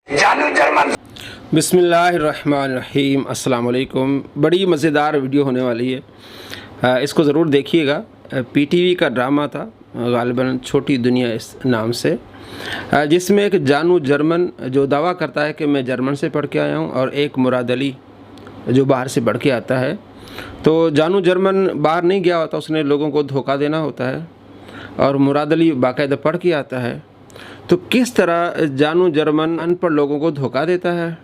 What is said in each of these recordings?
बिस्मिल्लाहिर्रहमानिर्रहीम। अस्सलाम वालेकुम। बड़ी मज़ेदार वीडियो होने वाली है, इसको ज़रूर देखिएगा। पीटीवी का ड्रामा था ग़ालिबन छोटी दुनिया इस नाम से, जिसमें एक जानू जर्मन जो दावा करता है कि मैं जर्मन से पढ़ के आया हूँ, और एक मुराद अली जो बाहर से पढ़ के आता है। तो जानू जर्मन बाहर नहीं गया होता, उसने लोगों को धोखा देना होता है, और मुराद अली बाकायदा पढ़ के आता है। तो किस तरह जानू जर्मन अनपढ़ लोगों को धोखा देता है,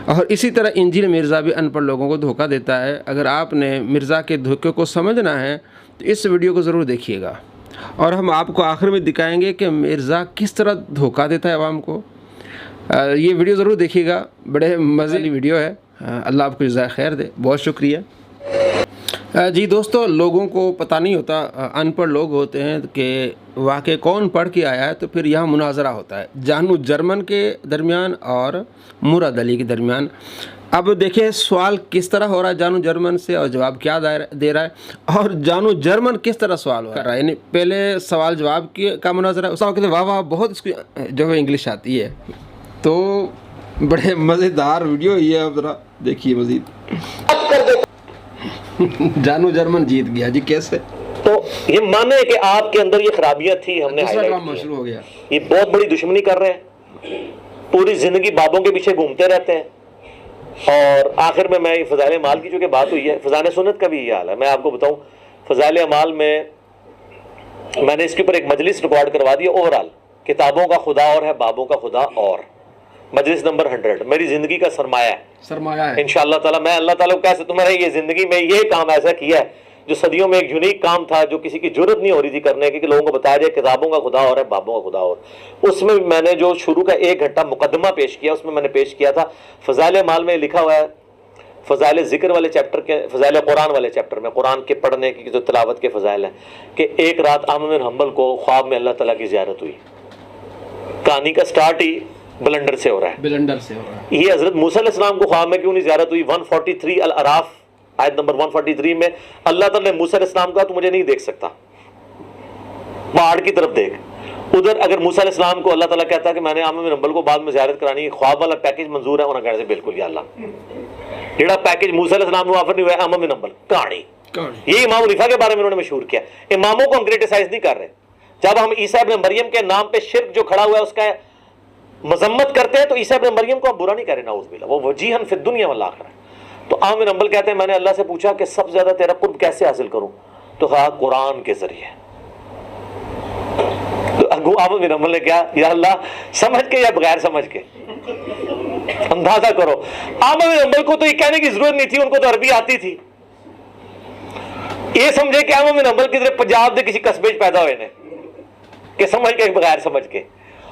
और इसी तरह इंजील मिर्ज़ा भी अनपढ़ लोगों को धोखा देता है। अगर आपने मिर्ज़ा के धोखे को समझना है तो इस वीडियो को ज़रूर देखिएगा, और हम आपको आखिर में दिखाएंगे कि मिर्ज़ा किस तरह धोखा देता है आवाम को। ये वीडियो ज़रूर देखिएगा, बड़े मज़े की वीडियो है। अल्लाह आपको जज़ाए खैर दे। बहुत शुक्रिया। जी दोस्तों, लोगों को पता नहीं होता, अनपढ़ लोग होते हैं कि वाकई कौन पढ़ के आया है। तो फिर यहाँ मुनाजरा होता है जानू जर्मन के दरमियान और मुराद अली के दरमियान। अब देखिए सवाल किस तरह हो रहा है जानू जर्मन से, और जवाब क्या दे रहा है, और जानू जर्मन किस तरह सवाल कर रहा है। यानी पहले सवाल जवाब का मुनाजरा, उस कहते वाह वाह बहुत इसको जो है इंग्लिश आती है। तो बड़े मज़ेदार वीडियो ये है, ज़रा देखिए मज़ीद। जानू जर्मन जीत गया जी, कैसे? तो ये माने कि आपके अंदर ये खराबियां थी, हमने शुरू हो गया। ये बहुत बड़ी दुश्मनी कर रहे हैं, पूरी जिंदगी बाबों के पीछे घूमते रहते हैं। और आखिर में मैं फजाइल अमाल की चूंकि बात हुई है, फजाइल सुन्नत का भी ये हाल है। मैं आपको बताऊं, फजाइल अमाल में मैंने इसके ऊपर एक मजलिस रिकॉर्ड करवा दी ओवरऑल, किताबों का खुदा और है, बाबों का खुदा और, मजलिस नंबर 100। मेरी जिंदगी का सरमाया है इंशाअल्लाह ताला। मैं अल्लाह ताला को कैसे तुम्हारे ये जिंदगी में ये काम ऐसा किया है जो सदियों में एक यूनिक काम था, जो किसी की जरूरत नहीं हो रही थी करने की, कि लोगों को बताया जाए किताबों का खुदा और है, बाबों का खुदा और। उसमें मैंने जो शुरू का 1 घंटा मुकदमा पेश किया, उसमें मैंने पेश किया था फजाइल माल में लिखा हुआ है, फजाइल जिक्र वाले चैप्टर के, फजाइल कुरान वाले चैप्टर में, कुरान के पढ़ने की जो तिलावत के फजाइल हैं, कि एक रात अहमद बिन हंबल को ख्वाब में अल्लाह ताला की ज़ियारत हुई। कहानी का स्टार्ट ही बलंडर से हो रहा है। ये हजरत मूसा अलैहिस्सलाम को ख्वाब में क्यों नहीं ज़ियारत हुई? 143 अल अराफ आयत नंबर 143 में अल्लाह ताला ने मूसा अलैहिस्सलाम कहा तू मुझे नहीं देख सकता, पहाड़ की तरफ देख। उधर अगर मूसा अलैहिस्सलाम को अल्लाह ताला कहता कि मैंने अहमद बिन हंबल को बाद में ज़ियारत करानी है, ख्वाब वाला पैकेज मंजूर है, उन्होंने कहने से बिल्कुल या अल्लाह, जेड़ा पैकेज मूसा अलैहिस्सलाम को ऑफर नहीं हुआ अहमद बिन हंबल कहानी। ये इमाम हनीफा के बारे में उन्होंने मशहूर किया। इमामों को हम क्रिटिसाइज नहीं कर रहे। जब हम ईसा इब्न मरियम के नाम पे शिर्क जो खड़ा हुआ है उसका मजम्मत करते हैं, तो ईसा इब्न मरियम को हम बुरा नहीं करें, नाउज़ बिल्लाह, वो वजीहन फिद दुनिया वल आखिरह। तो अहमद बिन हंबल कहते हैं मैंने अल्लाह से पूछा कि सबसे ज्यादा तेरा कुर्ब कैसे हासिल करूं, तो कहा कुरान के जरिए। तो अहमद बिन हंबल ने क्या, या अल्लाह समझ के या बगैर समझ के, अंदाजा करो। अहमद बिन हंबल को तो ये कहने की जरूरत नहीं थी, उनको तो अरबी आती थी। ये समझे कि अहमद बिन हंबल किधर पंजाब के किसी कस्बे पैदा हुए ने, कि समझ के बगैर समझ के।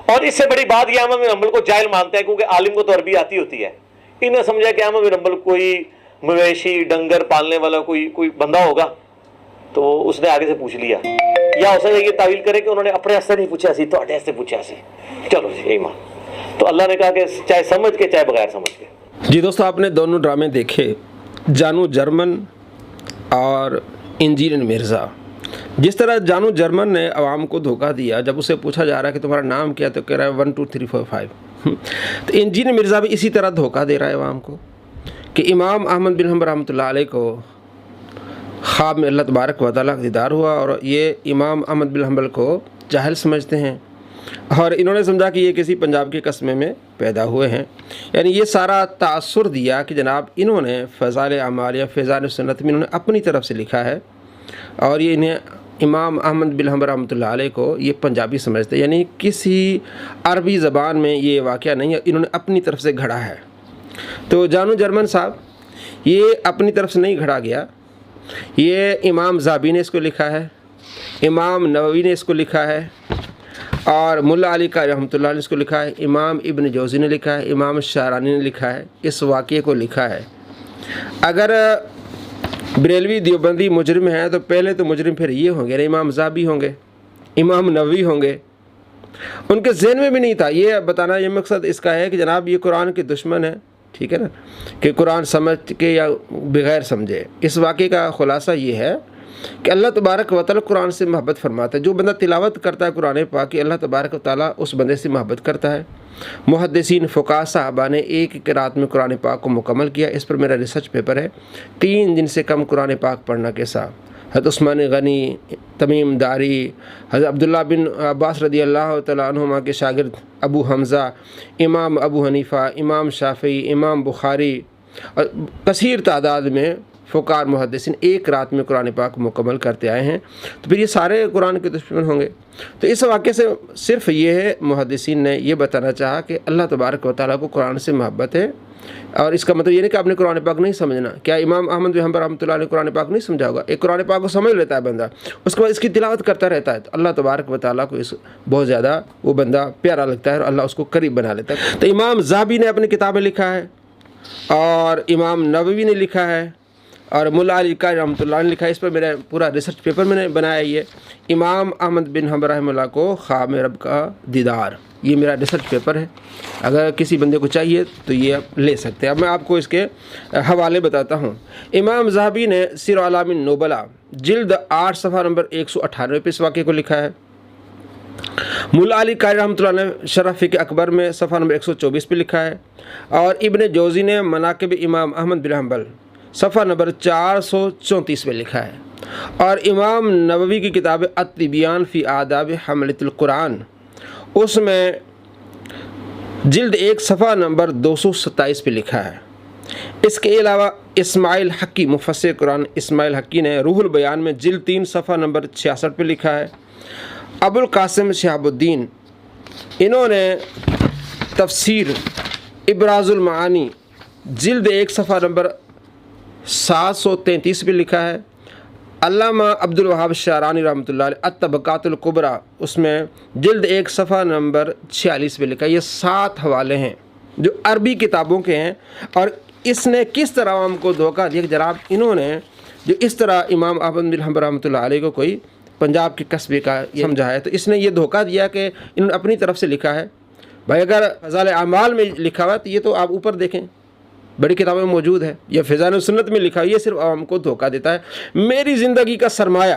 और इससे बड़ी बात यह, अहमद बिन हंबल को जाहिल मानते हैं क्योंकि आलिम को तो अरबी आती होती है। इन्हें समझा कि अहमद बिन हंबल कोई मवेशी डंगर पालने वाला कोई बंदा होगा, तो उसने आगे से पूछ लिया। या हो सकता है ये तावील करे कि उन्होंने अपने से नहीं पूछा सी, तो से पूछा सी, चलो जी यही मान। तो अल्लाह ने कहा कि चाहे समझ के चाहे बगैर समझ के। जी दोस्तों, आपने दोनों ड्रामे देखे, जानू जर्मन और इंजील मिर्ज़ा। जिस तरह जानू जर्मन ने आवाम को धोखा दिया, जब उसे पूछा जा रहा है कि तुम्हारा नाम क्या, तो कह रहा है 1 2 3 4 5। तो इंजील मिर्ज़ा भी इसी तरह धोखा दे रहा है आवाम को, कि इमाम अहमद बिन हंबल रहमतुल्लाह अलैह को ख्वाब में अल्लाह तबारक व तआला का दीदार हुआ, और ये इमाम अहमद बिन हंबल को जाहिल समझते हैं, और इन्होंने समझा कि ये किसी पंजाब के कस्बे में पैदा हुए हैं। यानी ये सारा तासुर दिया कि जनाब इन्होंने फ़ज़ाइल अमाल या फ़ज़ाइल सुन्नत में इन्होंने अपनी तरफ से लिखा है, और ये इन्हें इमाम अहमद बिन हंबल रहमतुल्लाह अलैह को ये पंजाबी समझते हैं। यानी किसी अरबी ज़बान में ये वाक़या नहीं है, इन्होंने अपनी तरफ से घड़ा है। तो जानू जर्मन साहब ये अपनी तरफ से नहीं घड़ा गया, ये इमाम ज़ाबी ने इसको लिखा है, इमाम नववी ने इसको लिखा है, और मुल्ला अली का रहमतुल्लाह ने इसको लिखा है, इमाम इब्न जौज़ी ने लिखा है, इमाम शारानी ने लिखा है, इस वाक़े को लिखा है। अगर बरेलवी देवबंदी मुजरिम हैं तो पहले तो मुजरिम फिर ये होंगे ना, इमाम ज़ाबी होंगे, इमाम नववी होंगे। उनके ज़हन में भी नहीं था ये बताना। ये मकसद इसका है कि जनाब ये कुरान के दुश्मन है, ठीक है ना, कि कुरान समझ के या बगैर समझे। इस वाक़े का ख़ुलासा ये है کہ اللہ تبارک و تعالیٰ قرآن سے محبت فرماتا ہے. جو بندہ تلاوت کرتا ہے قرآن پاک کی، اللہ تبارک و تعالیٰ اس بندے سے محبت کرتا ہے. محدثین فقہاء صحابہ نے ایک رات میں قرآن پاک کو مکمل کیا. اس پر میرا ریسرچ پیپر ہے. 3 دن سے کم قرآن پاک پڑھنا کے ساتھ حضرت عثمان غنی، تمیم داری، حضرت عبداللہ بن عباس رضی اللہ تعالیٰ عنہما کے شاگرد ابو حمزہ، امام ابو حنیفہ، امام شافعی، امام بخاری اور کثیر تعداد میں فقہاء محدثین ایک رات میں قرآن پاک مکمل کرتے آئے ہیں. تو پھر یہ سارے قرآن کے دشمن ہوں گے. تو اس واقعے سے صرف یہ ہے، محدثین نے یہ بتانا چاہا کہ اللہ تبارک و تعالیٰ کو قرآن سے محبت ہے. اور اس کا مطلب یہ نہیں کہ آپ نے قرآن پاک نہیں سمجھنا. کیا امام احمد بن حنبل رحمۃ اللہ نے قرآن پاک نہیں سمجھا ہوگا؟ ایک قرآن پاک کو سمجھ لیتا ہے بندہ، اس کے بعد اس کی تلاوت کرتا رہتا ہے، تو اللہ تبارک و تعالیٰ کو اس بہت زیادہ وہ بندہ پیارا لگتا ہے اور اللہ اس کو قریب بنا لیتا ہے. تو امام ذہبی نے اپنی کتابیں لکھا ہے، اور امام نووی نے لکھا ہے، اور ملا علی قاری رحمۃ اللہ نے لکھا ہے. اس پر میرا پورا ریسرچ پیپر میں نے بنایا. یہ امام احمد بن حنبل رحمہ اللہ کو خواب میں رب کا دیدار، یہ میرا ریسرچ پیپر ہے. اگر کسی بندے کو چاہیے تو یہ آپ لے سکتے ہیں. اب میں آپ کو اس کے حوالے بتاتا ہوں. امام ذہبی نے سیر اعلام النبلاء جلد 8 صفحہ نمبر 198 پہ اس واقعے کو لکھا ہے. ملا علی قاری رحمۃ اللہ نے شرح فقہ اکبر میں صفحہ نمبر 124 پہ لکھا ہے. اور ابن جوزی نے مناقب امام احمد بن حنبل صفحہ نمبر 434 پہ لکھا ہے. اور امام نووی کی کتاب التبیان فی آداب حملۃ القرآن، اس میں جلد 1 صفحہ نمبر 227 پہ لکھا ہے. اس کے علاوہ اسماعیل حقی مفسر قرآن اسماعیل حقی نے روح البیان میں جلد 3 صفحہ نمبر 66 پہ لکھا ہے. ابو القاسم شہاب الدین، انہوں نے تفسیر ابراز المعانی جلد 1 صفحہ نمبر 733 پہ لکھا ہے. علامہ عبد الوہاب شعرانی رحمۃ اللہ علیہ الطبقات الکبریٰ، اس میں جلد 1 صفحہ نمبر 46 پہ لکھا ہے. یہ 7 حوالے ہیں جو عربی کتابوں کے ہیں. اور اس نے کس طرح عوام کو دھوکہ دیا کہ جناب انہوں نے جو اس طرح امام احمد بن حنبل رحمۃ اللہ علیہ کو کوئی پنجاب کے قصبے کا سمجھا ہے، تو اس نے یہ دھوکہ دیا کہ انہوں نے اپنی طرف سے لکھا ہے. بھائی اگر فضائل اعمال میں لکھا ہوا ہے تو یہ تو آپ اوپر دیکھیں، بڑی کتابوں میں موجود ہے. یہ فضائل سنت میں لکھا ہے، یہ صرف عوام کو دھوکہ دیتا ہے. میری زندگی کا سرمایہ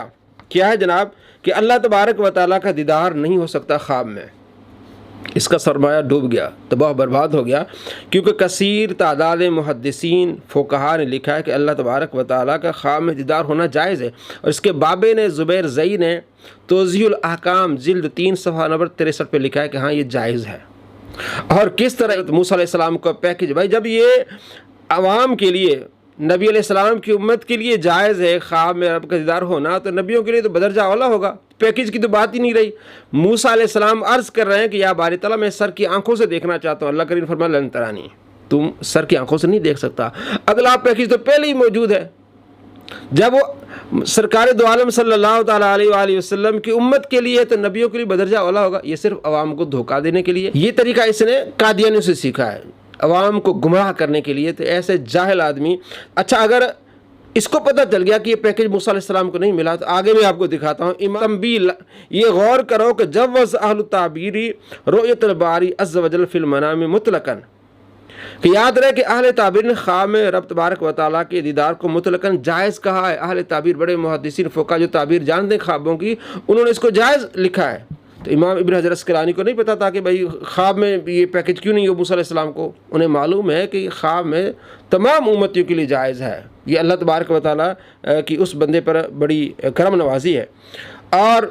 کیا ہے جناب؟ کہ اللہ تبارک و تعالیٰ کا دیدار نہیں ہو سکتا خواب میں. اس کا سرمایہ ڈوب گیا، تباہ برباد ہو گیا، کیونکہ کثیر تعداد محدثین فقہاء نے لکھا ہے کہ اللہ تبارک و تعالیٰ کا خواب میں دیدار ہونا جائز ہے. اور اس کے بابے نے زبیر زئی نے توضیح الاحکام جلد 3 صفحہ نمبر 63 پہ لکھا ہے کہ ہاں یہ جائز ہے. اور کس طرح موسیٰ علیہ السلام کا پیکج، بھائی جب یہ عوام کے لیے، نبی علیہ السلام کی امت کے لیے جائز ہے خواب میں رب کا دیدار ہونا، تو نبیوں کے لیے تو بدرجہ اولیٰ ہوگا. پیکج کی تو بات ہی نہیں رہی. موسیٰ علیہ السلام عرض کر رہے ہیں کہ یا باری تعالیٰ میں سر کی آنکھوں سے دیکھنا چاہتا ہوں. اللہ کریم فرمایا لن ترانی، تم سر کی آنکھوں سے نہیں دیکھ سکتا. اگلا پیکج تو پہلے ہی موجود ہے. جب وہ سرکار دو عالم صلی اللہ تعالیٰ علیہ وآلہ وسلم کی امت کے لیے تو نبیوں کے لیے بدرجہ اولیٰ ہوگا. یہ صرف عوام کو دھوکہ دینے کے لیے. یہ طریقہ اس نے قادیانیوں سے سیکھا ہے، عوام کو گمراہ کرنے کے لیے. تو ایسے جاہل آدمی، اچھا اگر اس کو پتہ چل گیا کہ یہ پیکج موسیٰ علیہ السلام کو نہیں ملا تو آگے میں آپ کو دکھاتا ہوں. امام بیل، یہ غور کرو کہ جوز اہل التعبیری رؤیت الباری عز وجل فی المنام مطلقاً، کہ یاد رہے کہ اہل تعبیر نے خواب میں رب تبارک و تعالیٰ کے دیدار کو مطلقاً جائز کہا ہے. اہل تعبیر بڑے محدثین فقہاء جو تعبیر جانتے ہیں خوابوں کی، انہوں نے اس کو جائز لکھا ہے. تو امام ابن حجر اسقلانی کو نہیں پتا تھا کہ بھائی خواب میں یہ پیکج کیوں نہیں ہو موسیٰ علیہ السلام کو. انہیں معلوم ہے کہ خواب میں تمام امتیوں کے لیے جائز ہے. یہ اللہ تبارک و تعالیٰ کی اس بندے پر بڑی کرم نوازی ہے. اور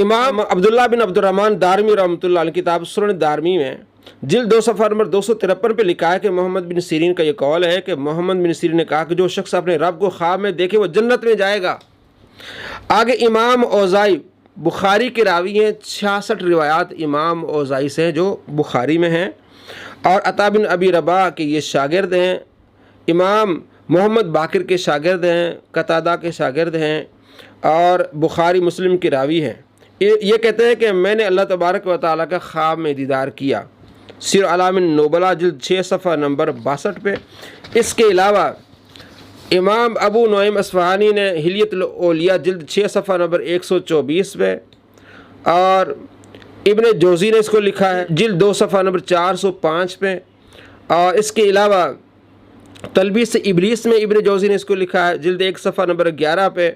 امام عبداللہ بن عبد الرحمن دارمی رحمۃ اللہ علیہ کتاب سنن دارمی میں جلد 2 صفحہ نمبر 253 پہ لکھا ہے کہ محمد بن سیرین کا یہ قول ہے کہ محمد بن سیرین نے کہا کہ جو شخص اپنے رب کو خواب میں دیکھے وہ جنت میں جائے گا. آگے امام اوزائی بخاری کے راوی ہیں. 66 روایات امام اوزائی سے ہیں جو بخاری میں ہیں. اور عطا بن ابی رباح کے یہ شاگرد ہیں. امام محمد باقر کے شاگرد ہیں، قتادہ کے شاگرد ہیں، اور بخاری مسلم کے راوی ہیں. یہ کہتے ہیں کہ میں نے اللہ تبارک و تعالیٰ کا خواب میں دیدار کیا. سیر اعلام النبلاء جلد 6 صفحہ نمبر 62 پہ. اس کے علاوہ امام ابو نعیم اصفہانی نے حلیت الاولیاء جلد 6 صفحہ نمبر 124 پہ، اور ابن جوزی نے اس کو لکھا ہے جلد 2 صفحہ نمبر 405 پہ. اور اس کے علاوہ तलबीस इबलीस में इब्न जौज़ी ने इसको लिखा है जिल्द 1 सफ़ा नंबर 11 पे,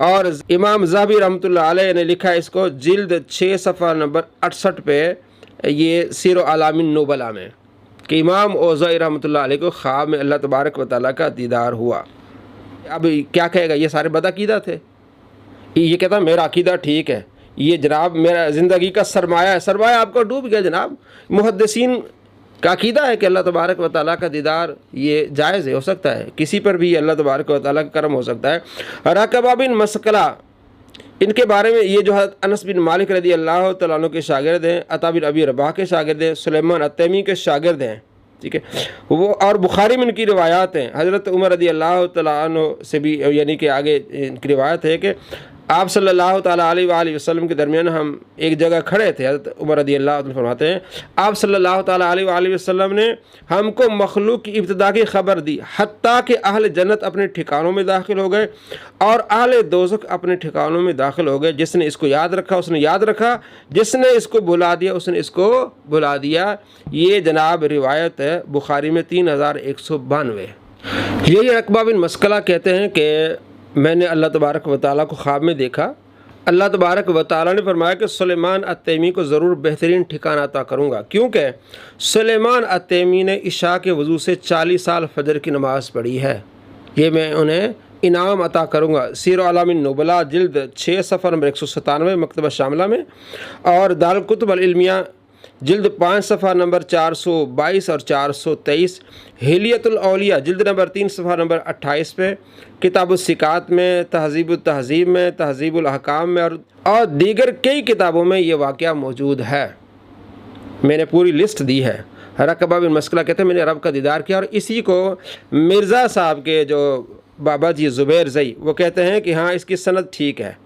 और इमाम ज़हाबी रहमतुल्लाह अलैह ने लिखा है इसको जिल्द 6 सफ़ा नंबर 68 पे, ये सीर अलामिन नुबला में, कि इमाम औज़ाई रहमतुल्लाह अलैह को ख्वाब में अल्लाह तबारक व तआला का दीदार हुआ। अब क्या कहेगा, ये सारे बदअक़ीदा थे। ये कहता मेरा अक़ीदा ठीक है, ये जनाब मेरा ज़िंदगी का सरमाया है। सरमाया आपका डूब गया जनाब। मुहद्दिसीन का अक़ीदा है कि अल्लाह तबारक व तआला का दीदार ये जायज़ है, हो सकता है, किसी पर भी अल्लाह तबारक व तआला का करम हो सकता है। रकबा बिन मसकला, इनके बारे में ये जो है अनस बिन मालिक रज़ी अल्लाह तआला अन्हु के शागिर्द हैं, अता बिन अबी रबाह के शागिर्द हैं, सुलेमान अत्तैमी के शागिर्द हैं, ठीक है वो। और बुखारी में इनकी रिवायात हैं, हज़रत उमर रज़ी अल्लाह तआला अन्हु से भी, यानी कि आगे इनकी रिवायत है कि आप सल्लल्लाहु ताला अलैहि वसल्लम के दरमियान हम एक जगह खड़े थे। हज़रत उमर रज़ी अल्लाह अन्हु फरमाते हैं आप सल्लल्लाहु ताला अलैहि वसल्लम ने हमको मखलूक की इब्तिदा की खबर दी, हत्ता कि अहल जन्नत अपने ठिकानों में दाखिल हो गए और अहल दोज़ख अपने ठिकानों में दाखिल हो गए। जिसने इसको याद रखा उसने याद रखा, जिसने इसको भुला दिया उसने इसको भुला दिया। ये जनाब रिवायत है बुखारी में 3192। यही रकबा बिन मसकला कहते हैं कि मैंने अल्लाह तबारक व तआला को ख्वाब में देखा। अल्लाह तबारक व तआला ने फरमाया कि सुलेमान अत्तैमी को ज़रूर बेहतरीन ठिकाना अता करूँगा, क्योंकि सुलेमान अत्तैमी ने इशा के वज़ू से 40 साल फजर की नमाज़ पढ़ी है। ये मैं उन्हें इनाम अता करूँगा। सीर अलामिन नुबला जिल्द 6 सफ़ा नंबर 197 मकतबा शामिला में, और दारुल कुतुब अल इल्मिया जिल्द 5 सफ़ा नंबर 422 और 423, हिलियतुल औलिया जिल्द नंबर 3 सफ़ा नंबर 28 पे, किताबुस सिकात में, तहज़ीबुत तहज़ीब में, तहज़ीबुल अहकाम में और दीगर कई किताबों में ये वाक़या मौजूद है। मैंने पूरी लिस्ट दी है। रकबा बिन मसकला कहते हैं मैंने रब का दीदार किया, और इसी को मिर्ज़ा साहब के जो बाबा जी ज़ुबैर ज़ई वो कहते हैं कि हाँ इसकी सनद ठीक है,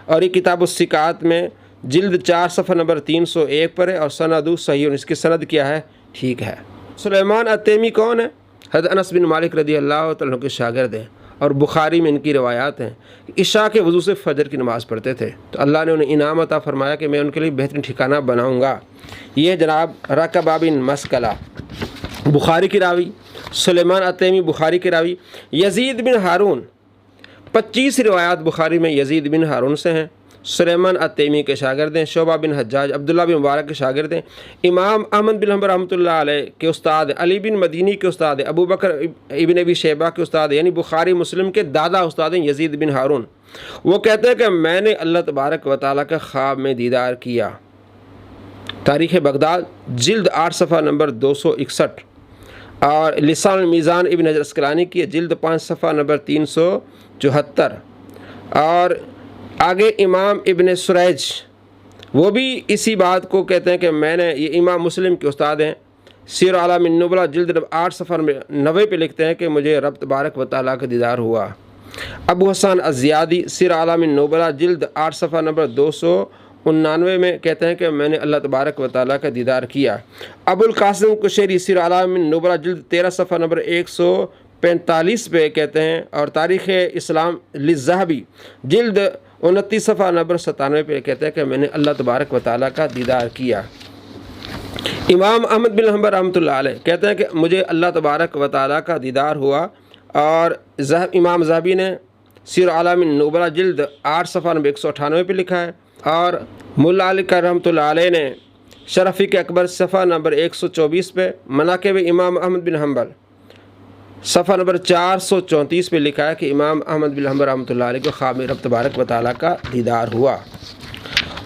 और ये किताबुस सिकात में जिल्द 4 सफ़ा नंबर 301 पर है, और सनदु सही, इसकी सनद क्या है, ठीक है। सुलेमान अत्तैमी कौन है? हज़रत अनस बिन मालिक रज़ी अल्लाह तआला के शागिर्द हैं, और बुखारी में इनकी रवायात हैं इशा के वज़ू से फ़जर की नमाज़ पढ़ते थे, तो अल्लाह ने उन्हें इनाम अता फ़रमाया कि मैं उनके लिए बेहतरीन ठिकाना बनाऊँगा। ये जनाब रकबा बिन मसकला बुखारी की रावी, सुलेमान अत्तैमी बुखारी के रावी। यज़ीद बिन हारून 25 रिवायात बुखारी में यज़ीद बिन हारून से हैं। सुलेमान अत्तैमी के शागिर्द हैं, शोबा बिन हज्जाज अब्दुल्ला बिन मुबारक के शागिर्द हैं, इमाम अहमद बिन हम्बल रहमतुल्लाह अलैह के उस्ताद, अली बिन मदीनी के उस्ताद, अबू बकर इब्न अबी शैबा के उस्ताद, यानी बुखारी मुस्लिम के दादा उस्ताद हैं यज़ीद बिन हारून। वो कहते हैं कि मैंने अल्लाह तबारक व तआला का ख्वाब में दीदार किया। तारीख़ बगदाद जिल्द 8 सफ़ा नंबर 261, और लिसान मीज़ान इब्न हजर अस्क़लानी की जिल्द 5 सफ़ा नंबर 374, और आगे इमाम इब्न सुरैज वो भी इसी बात को कहते हैं कि मैंने, ये इमाम मुस्लिम के उस्ताद हैं, सीर अलामिन नुबला जिल्द 8 सफ़ा 90 पे लिखते हैं कि मुझे रब तबारक व तआला का दीदार हुआ। अबू हसन अज़्ज़ियादी सीर अलामिन नुबला जिल्द 8 सफ़ा नंबर 299 में कहते हैं कि मैंने अल्लाह तबारक व तआला का दीदार किया। अबुल कासिम कुशैरी सीर अलामिन नुबला जिल्द 13 सफ़ा नंबर 145 पे कहते हैं, और तारीख़ इस्लाम लिज़्ज़हाबी जिल्द 29 सफ़ा नंबर 97 पे कहते हैं कि मैंने अल्लाह तबारक व तआला का दीदार किया। इमाम अहमद बिन हम्बल रहमतुल्लाह अलैह कहते हैं कि मुझे अल्लाह तबारक व तआला का दीदार हुआ, और इमाम ज़हाबी ने सीर अलामिन नुबला जिल्द 8 सफ़ा नंबर 198 पे लिखा है, और मुल्ला अली रहमतुल्लाह अलैह ने शरफ़ी अकबर सफ़ा नंबर 124 पे, मनाक़िब इमाम अहमद बिन हम्बल सफ़ा नंबर 434 पे लिखा है कि इमाम अहमद बिन हम्बल रहमतुल्लाह अलैह को ख्वाब में रब तबारक व तआला का दीदार हुआ।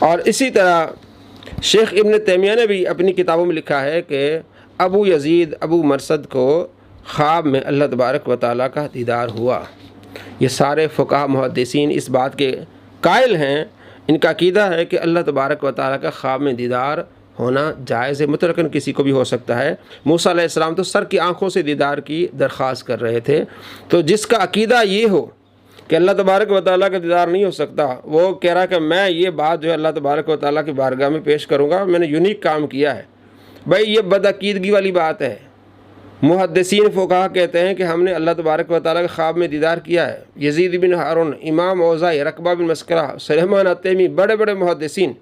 और इसी तरह शेख इब्न तैमिया ने भी अपनी किताबों में लिखा है कि अबू यज़ीद अबू मरसद को ख्वाब में अल्लाह तबारक व तआला का दीदार हुआ। ये सारे फ़ुक़हा मुहद्दिसीन इस बात के कायल हैं, इनका अक़ीदा है कि अल्लाह तबारक व तआला का ख्वाब में दीदार होना जायज़ है, मुतलक़न किसी को भी हो सकता है। मूसा अलैहिस्सलाम तो सर की आँखों से दीदार की दरख्वास्त कर रहे थे। तो जिसका अक़ीदा ये हो कि अल्लाह तबारक व तआला का दीदार नहीं हो सकता, वो कह रहा है कि मैं ये बात जो है अल्लाह तबारक व तआला की बारगाह में पेश करूँगा, मैंने यूनिक काम किया है। भाई ये बदअक़ीदगी वाली बात है। मुहद्दिसीन फ़ुक़हा कहते हैं कि हमने अल्लाह तबारक व तआला के ख्वाब में दीदार किया है। यज़ीद बिन हारून, इमाम औज़ाई, रकबा बिन मसकला, सुलेमान अत्तैमी, बड़े बड़े मुहद्दिसीन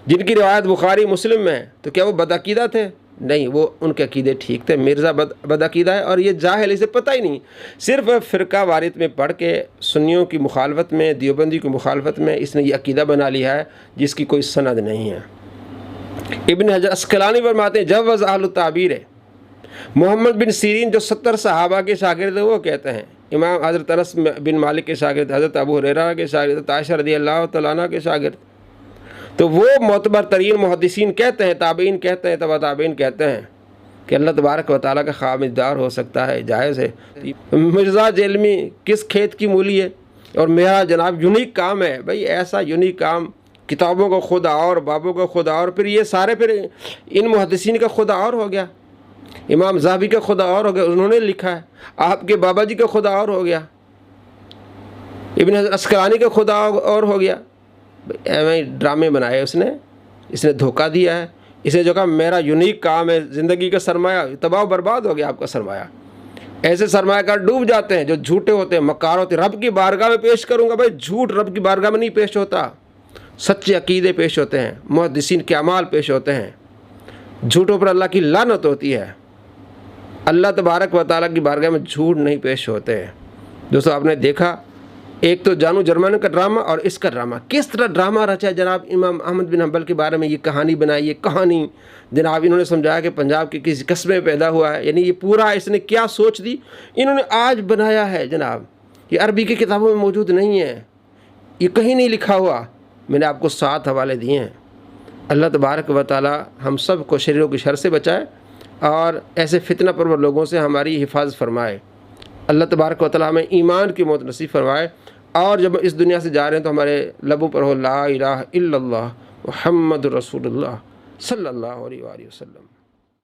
जिनकी रिवायत बुखारी मुस्लिम में है, तो क्या वो बदअक़ीदा थे? نہیں، وہ ان کے عقیدے ٹھیک تھے۔ مرزا بدعقیدہ ہے اور یہ جاہل، اسے پتہ ہی نہیں، صرف فرقہ واریت میں پڑھ کے سنیوں کی مخالفت میں، دیوبندی کی مخالفت میں اس نے یہ عقیدہ بنا لیا ہے جس کی کوئی سند نہیں ہے۔ ابن حجر اسقلانی فرماتے ہیں جوز اہل التعبیر ہے، محمد بن سیرین جو 70 صحابہ کے شاگرد ہیں وہ کہتے ہیں، امام حضرت انس بن مالک کے شاگرد، حضرت ابو ہریرہ کے شاگرد، حضرت عائشہ رضی اللہ تعالیٰ عنہ کے شاگرد، تو وہ معتبر ترین محدثین کہتے ہیں، تابعین کہتے ہیں، تبع تابعین کہتے ہیں کہ اللہ تبارک و تعالیٰ کا خامدار ہو سکتا ہے، جائز ہے۔ مرزا جیلمی کس کھیت کی مولی ہے، اور میرا جناب یونیک کام ہے، بھائی ایسا یونیک کام، کتابوں کو خدا اور بابوں کو خدا اور، پھر یہ سارے پھر ان محدثین کا خدا اور ہو گیا، امام ذہبی کا خدا اور ہو گیا، انہوں نے لکھا ہے، آپ کے بابا جی کا خدا اور ہو گیا، ابن حجر اسقلانی کا خدا اور ہو گیا۔ ڈرامے بنائے اس نے دھوکہ دیا ہے، اس نے جو کہا میرا یونیک کام ہے، زندگی کا سرمایہ، تباہ و برباد ہو گیا آپ کا سرمایہ۔ ایسے سرمایہ کار ڈوب جاتے ہیں جو جھوٹے ہوتے ہیں، مکار ہوتے ہیں۔ رب کی بارگاہ میں پیش کروں گا، بھائی جھوٹ رب کی بارگاہ میں نہیں پیش ہوتا، سچے عقیدے پیش ہوتے ہیں، محدثین کے اعمال پیش ہوتے ہیں، جھوٹوں پر اللہ کی لعنت ہوتی ہے، اللہ تبارک و تعالیٰ کی بارگاہ میں جھوٹ نہیں پیش ہوتے ہیں۔ دوستو آپ نے دیکھا ایک تو جانو جرمن کا ڈرامہ اور اس کا ڈرامہ، کس طرح ڈرامہ رچا ہے جناب امام احمد بن حنبل کے بارے میں، یہ کہانی بنائی، یہ کہانی جناب انہوں نے سمجھایا کہ پنجاب کے کسی قصبے میں پیدا ہوا ہے، یعنی یہ پورا اس نے کیا سوچ دی انہوں نے آج بنایا ہے جناب، یہ عربی کی کتابوں میں موجود نہیں ہے، یہ کہیں نہیں لکھا ہوا، میں نے آپ کو 7 حوالے دیے ہیں۔ اللہ تبارک و تعالی ہم سب کو شریروں کی شر سے بچائے اور ایسے فتنہ پرور لوگوں سے ہماری حفاظت فرمائے۔ اللہ تبارک و تعالی ہمیں ایمان کی موت نصیب فرمائے، اور جب اس دنیا سے جا رہے ہیں تو ہمارے لبوں پر ہو لا الہ الا اللہ محمد رسول اللہ صلی اللہ علیہ وآلہ وسلم۔